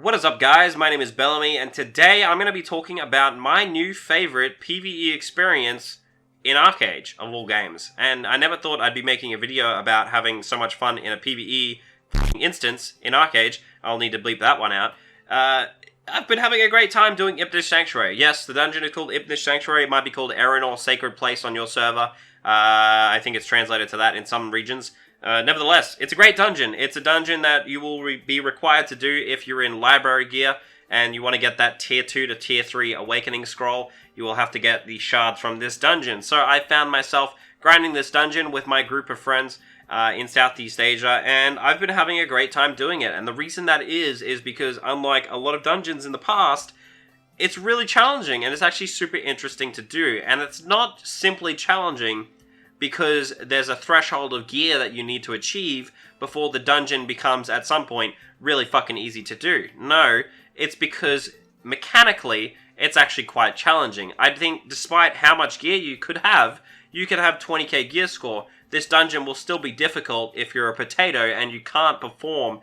What is up, guys? My name is Belamy, and today I'm going to be talking about my new favorite PvE experience in ArcheAge, of all games. And I never thought I'd be making a video about having so much fun in a PvE instance in ArcheAge. I'll need to bleep that one out. I've been having a great time doing Ipnysh Sanctuary. Yes, the dungeon is called Ipnysh Sanctuary. It might be called Erin or Sacred Place on your server. I think it's translated to that in some regions. Nevertheless, it's a great dungeon. It's a dungeon that you will be required to do if you're in library gear and you want to get that tier 2 to tier 3 awakening scroll. You will have to get the shards from this dungeon. So I found myself grinding this dungeon with my group of friends in Southeast Asia, and I've been having a great time doing it. And the reason that is because unlike a lot of dungeons in the past, it's really challenging and it's actually super interesting to do. And it's not simply challenging because there's a threshold of gear that you need to achieve before the dungeon becomes, at some point, really fucking easy to do. No, it's because mechanically, it's actually quite challenging. I think despite how much gear you could have 20k gear score, this dungeon will still be difficult if you're a potato and you can't perform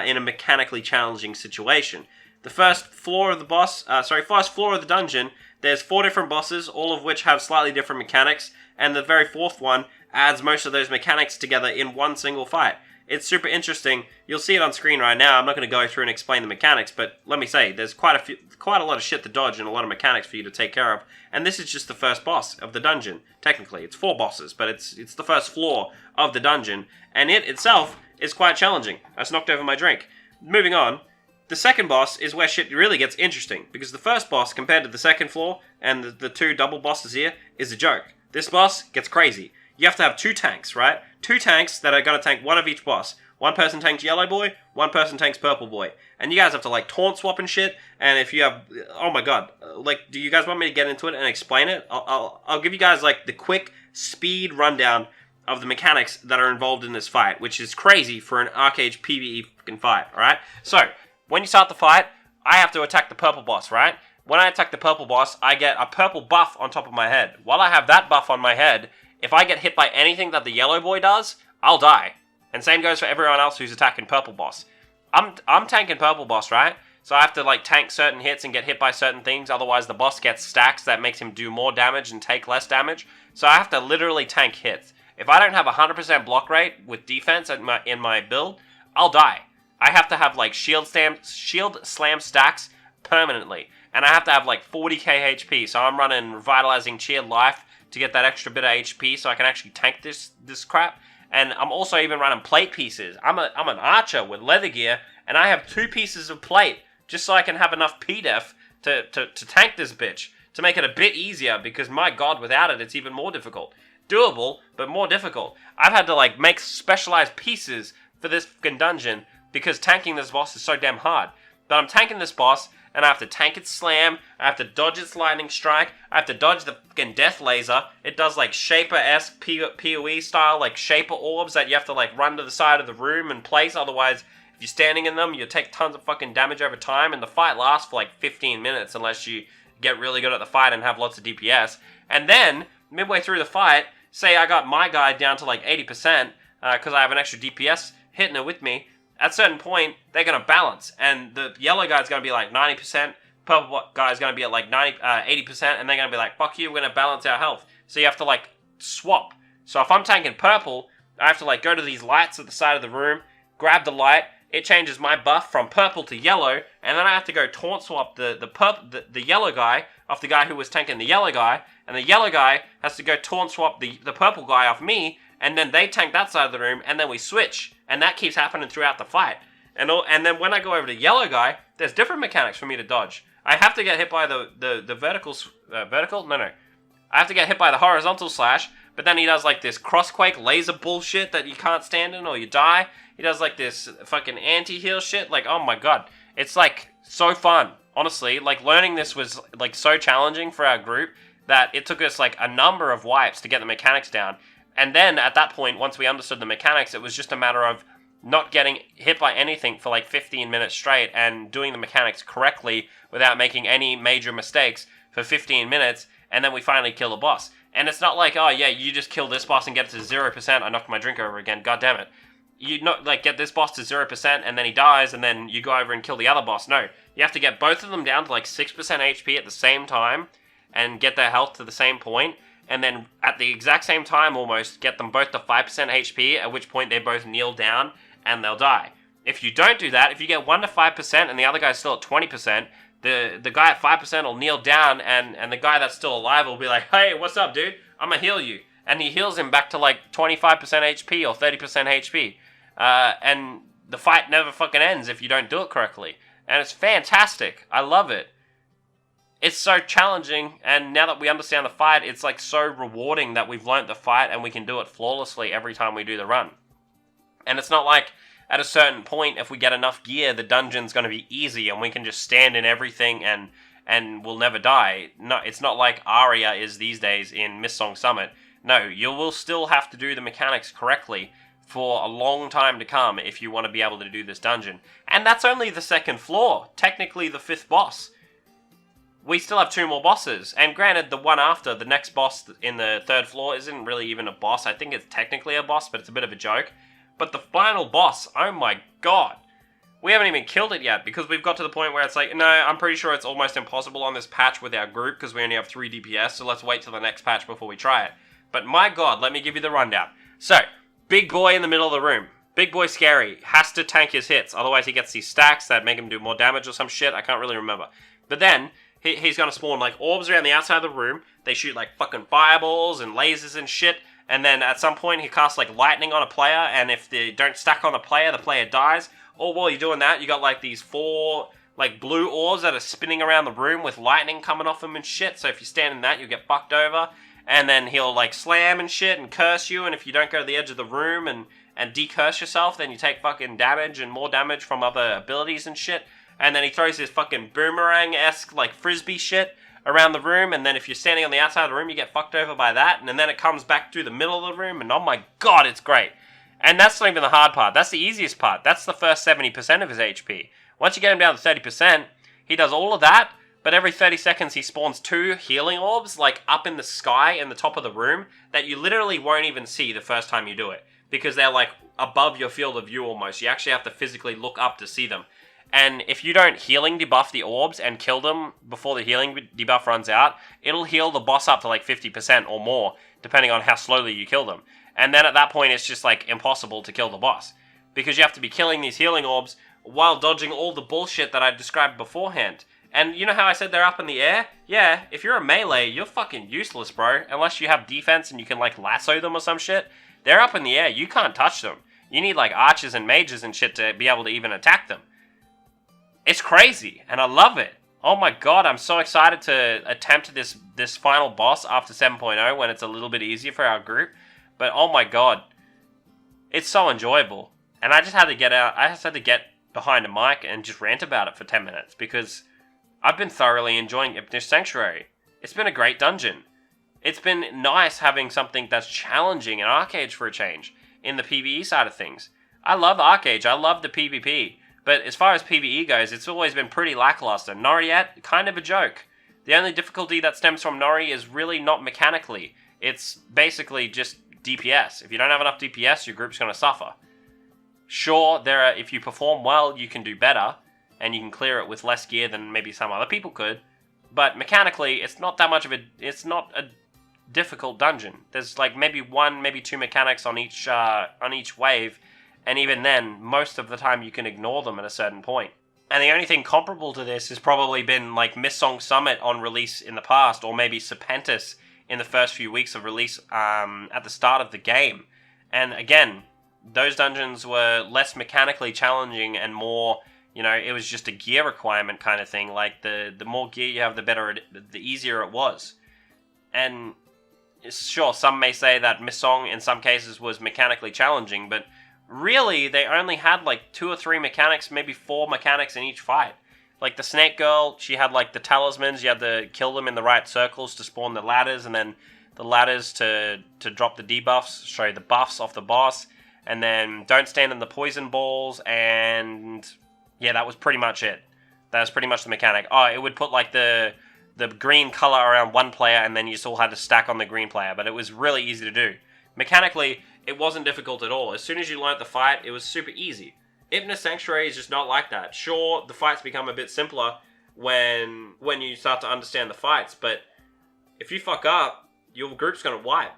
in a mechanically challenging situation. The first floor of the dungeon, there's 4 different bosses, all of which have slightly different mechanics, and the very fourth one adds most of those mechanics together in one single fight. It's super interesting. You'll see it on screen right now. I'm not going to go through and explain the mechanics, but let me say, there's quite a lot of shit to dodge and a lot of mechanics for you to take care of. And this is just the first boss of the dungeon. Technically, it's 4 bosses, but it's the first floor of the dungeon, and it itself is quite challenging. I just knocked over my drink. Moving on. The second boss is where shit really gets interesting, because the first boss, compared to the second floor, and the 2 double bosses here, is a joke. This boss gets crazy. You have to have 2 tanks, right? 2 tanks that are going to tank one of each boss. One person tanks Yellow Boy, one person tanks Purple Boy. And you guys have to, like, taunt swap and shit, and if you have... Oh my god. Like, do you guys want me to get into it and explain it? I'll give you guys, like, the quick speed rundown of the mechanics that are involved in this fight, which is crazy for an ArcheAge PvE fucking fight, alright? So, when you start the fight, I have to attack the purple boss, right? When I attack the purple boss, I get a purple buff on top of my head. While I have that buff on my head, if I get hit by anything that the yellow boy does, I'll die. And same goes for everyone else who's attacking purple boss. I'm tanking purple boss, right? So I have to like tank certain hits and get hit by certain things, otherwise the boss gets stacks that makes him do more damage and take less damage. So I have to literally tank hits. If I don't have 100% block rate with defense in my build, I'll die. I have to have like shield slam stacks permanently. And I have to have like 40k HP, so I'm running Revitalizing Cheered Life to get that extra bit of HP so I can actually tank this crap. And I'm also even running plate pieces. I'm an archer with leather gear, and I have 2 pieces of plate just so I can have enough P-Def to tank this bitch, to make it a bit easier, because my god, without it, it's even more difficult. Doable, but more difficult. I've had to like make specialized pieces for this fucking dungeon because tanking this boss is so damn hard. But I'm tanking this boss, and I have to tank its slam, I have to dodge its lightning strike, I have to dodge the fucking death laser. It does like Shaper-esque PoE style, like Shaper orbs that you have to like run to the side of the room and place, otherwise if you're standing in them, you take tons of fucking damage over time, and the fight lasts for like 15 minutes unless you get really good at the fight and have lots of DPS. And then, midway through the fight, say I got my guy down to like 80%, because I have an extra DPS hitting it with me. At a certain point, they're going to balance, and the yellow guy's going to be like 90%, purple guy's going to be at like 80%, and they're going to be like, fuck you, we're going to balance our health. So you have to like swap. So if I'm tanking purple, I have to like go to these lights at the side of the room, grab the light, it changes my buff from purple to yellow, and then I have to go taunt swap the yellow guy off the guy who was tanking the yellow guy, and the yellow guy has to go taunt swap the purple guy off me, and then they tank that side of the room, and then we switch. And that keeps happening throughout the fight. And then when I go over to yellow guy, there's different mechanics for me to dodge. I have to get hit by the vertical? No. I have to get hit by the horizontal slash, but then he does like this crossquake laser bullshit that you can't stand in or you die. He does like this fucking anti-heal shit. Like, oh my god. It's like so fun. Honestly, like learning this was like so challenging for our group that it took us like a number of wipes to get the mechanics down. And then, at that point, once we understood the mechanics, it was just a matter of not getting hit by anything for like 15 minutes straight and doing the mechanics correctly without making any major mistakes for 15 minutes, and then we finally kill the boss. And it's not like, oh yeah, you just kill this boss and get it to 0%, I knocked my drink over again, god damn it. you not like get this boss to 0% and then he dies and then you go over and kill the other boss. No, you have to get both of them down to like 6% HP at the same time and get their health to the same point, and then at the exact same time almost get them both to 5% HP, at which point they both kneel down and they'll die. If you don't do that, if you get 1 to 5% and the other guy's still at 20%, the guy at 5% will kneel down and the guy that's still alive will be like, hey, what's up, dude? I'm gonna heal you. And he heals him back to like 25% HP or 30% HP. And the fight never fucking ends if you don't do it correctly. And it's fantastic. I love it. It's so challenging, and now that we understand the fight, it's like so rewarding that we've learnt the fight and we can do it flawlessly every time we do the run. And it's not like at a certain point, if we get enough gear, the dungeon's going to be easy and we can just stand in everything and we'll never die. No, it's not like Aria is these days in Mist-Song Summit. No, you will still have to do the mechanics correctly for a long time to come if you want to be able to do this dungeon. And that's only the second floor, technically the 5th boss. We still have 2 more bosses, and granted, the one after, the next boss in the 3rd floor, isn't really even a boss. I think it's technically a boss, but it's a bit of a joke. But the final boss, oh my god. We haven't even killed it yet, because we've got to the point where it's like, no, I'm pretty sure it's almost impossible on this patch with our group, because we only have 3 DPS, so let's wait till the next patch before we try it. But my god, let me give you the rundown. So, big boy in the middle of the room. Big boy scary. Has to tank his hits, otherwise he gets these stacks that make him do more damage or some shit. I can't really remember. But then he's going to spawn like orbs around the outside of the room. They shoot like fucking fireballs and lasers and shit. And then at some point he casts like lightning on a player, and if they don't stack on the player dies. Or while you're doing that, you got like these 4 like blue orbs that are spinning around the room with lightning coming off them and shit. So if you stand in that, you'll get fucked over. And then he'll like slam and shit and curse you, and if you don't go to the edge of the room and decurse yourself, then you take fucking damage and more damage from other abilities and shit. And then he throws his fucking boomerang-esque, like, frisbee shit around the room, and then if you're standing on the outside of the room, you get fucked over by that, and then it comes back through the middle of the room, and oh my god, it's great. And that's not even the hard part. That's the easiest part. That's the first 70% of his HP. Once you get him down to 30%, he does all of that, but every 30 seconds he spawns 2 healing orbs, like, up in the sky in the top of the room, that you literally won't even see the first time you do it, because they're, like, above your field of view almost. You actually have to physically look up to see them. And if you don't healing debuff the orbs and kill them before the healing debuff runs out, it'll heal the boss up to like 50% or more, depending on how slowly you kill them. And then at that point, it's just like impossible to kill the boss, because you have to be killing these healing orbs while dodging all the bullshit that I described beforehand. And you know how I said they're up in the air? Yeah, if you're a melee, you're fucking useless, bro. Unless you have defense and you can like lasso them or some shit. They're up in the air, you can't touch them. You need like archers and mages and shit to be able to even attack them. It's crazy, and I love it. Oh my god, I'm so excited to attempt this final boss after 7.0 when it's a little bit easier for our group. But oh my god, it's so enjoyable. And I just had to get behind a mic and just rant about it for 10 minutes, because I've been thoroughly enjoying Ipnysh Sanctuary. It's been a great dungeon. It's been nice having something that's challenging in ArcheAge for a change, in the PvE side of things. I love ArcheAge, I love the PvP. But as far as PvE goes, it's always been pretty lackluster. Noriat, kind of a joke. The only difficulty that stems from Nori is really not mechanically. It's basically just DPS. If you don't have enough DPS, your group's going to suffer. Sure, if you perform well, you can do better, and you can clear it with less gear than maybe some other people could. But mechanically, it's not that much of it's not a difficult dungeon. There's like maybe 1, maybe 2 mechanics on each wave. And even then, most of the time you can ignore them at a certain point. And the only thing comparable to this has probably been like Mist-Song Summit on release in the past, or maybe Serpentis in the first few weeks of release at the start of the game. And again, those dungeons were less mechanically challenging and more, you know, it was just a gear requirement kind of thing. Like the more gear you have, the easier it was. And sure, some may say that Mist-Song in some cases was mechanically challenging, but really, they only had like 2 or 3 mechanics, maybe 4 mechanics in each fight. Like the Snake Girl, she had like the talismans, you had to kill them in the right circles to spawn the ladders, and then the ladders to drop the debuffs, show the buffs off the boss, and then don't stand in the poison balls, and yeah, that was pretty much it. That was pretty much the mechanic. Oh, it would put like the green color around one player, and then you still had to stack on the green player, but it was really easy to do. mechanically, it wasn't difficult at all. As soon as you learnt the fight, it was super easy. Ipnysh Sanctuary is just not like that. Sure, the fights become a bit simpler when you start to understand the fights, but if you fuck up, your group's gonna wipe.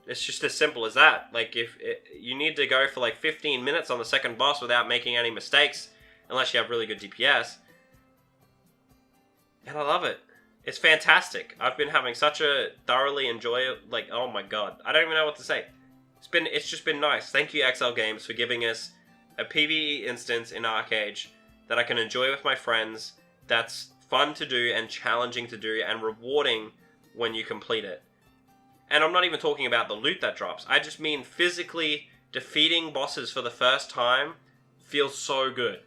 It's just as simple as that. Like, you need to go for like 15 minutes on the second boss without making any mistakes, unless you have really good DPS. And I love it. It's fantastic. I've been having such a thoroughly like, oh my god. I don't even know what to say. It's just been nice. Thank you, XL Games, for giving us a PvE instance in ArcheAge that I can enjoy with my friends, that's fun to do and challenging to do and rewarding when you complete it. And I'm not even talking about the loot that drops. I just mean physically defeating bosses for the first time feels so good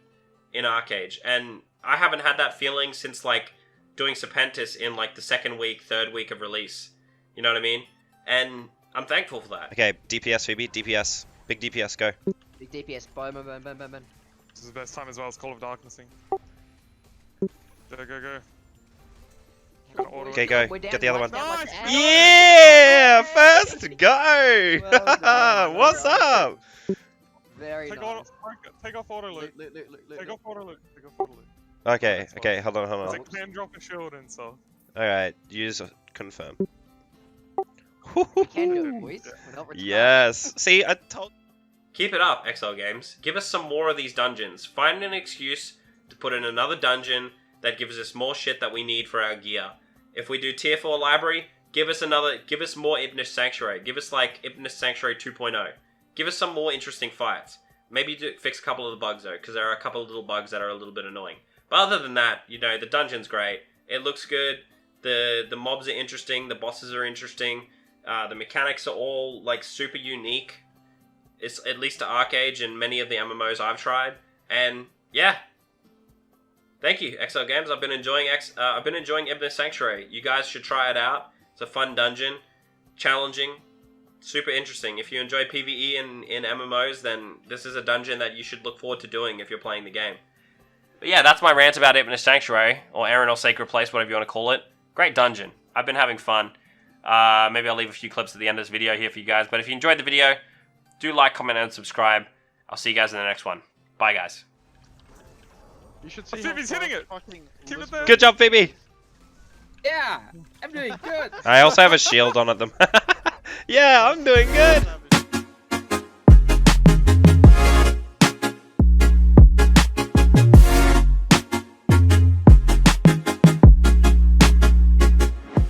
in ArcheAge. And I haven't had that feeling since, like, doing Serpentis in, like, the second week, third week of release. You know what I mean? And I'm thankful for that. Okay, DPS, Phoebe, DPS. Big DPS, go. Big DPS, boom, boom, boom, boom, boom, boom. This is the best time as well as Call of Darknessing. Go, go, go. Okay, go. We're down, Get the other one. Nice! Yeah! First go! Well done, What's well up? Very Take nice. take off auto loot. Take off auto loot. Take off auto loot. Okay, okay, hold on, It's hold on. like can drop a shield and stuff. Alright, use confirm. We can do it, boys. We're not retired. Yes! See, I told. Keep it up, XL Games. Give us some more of these dungeons. Find an excuse to put in another dungeon that gives us more shit that we need for our gear. If we do tier 4 library, give us more Ipnysh Sanctuary. Give us like Ipnysh Sanctuary 2.0. Give us some more interesting fights. Maybe fix a couple of the bugs though, because there are a couple of little bugs that are a little bit annoying. But other than that, you know, the dungeon's great. It looks good. The mobs are interesting. The bosses are interesting. The mechanics are all like super unique. It's at least to ArcheAge and many of the MMOs I've tried. And yeah. Thank you, XL Games. I've been enjoying Ipnysh Sanctuary. You guys should try it out. It's a fun dungeon, challenging, super interesting. If you enjoy PvE in MMOs, then this is a dungeon that you should look forward to doing if you're playing the game. But yeah, that's my rant about Ipnysh Sanctuary, or Aaron or Sacred Place, whatever you want to call it. Great dungeon. I've been having fun. Maybe I'll leave a few clips at the end of this video here for you guys. But if you enjoyed the video, do like, comment, and subscribe. I'll see you guys in the next one. Bye, guys. You should see Phoebe's hitting it! Keep it there! Good job, Phoebe! Yeah, I'm doing good. I also have a shield on at them. Yeah, I'm doing good!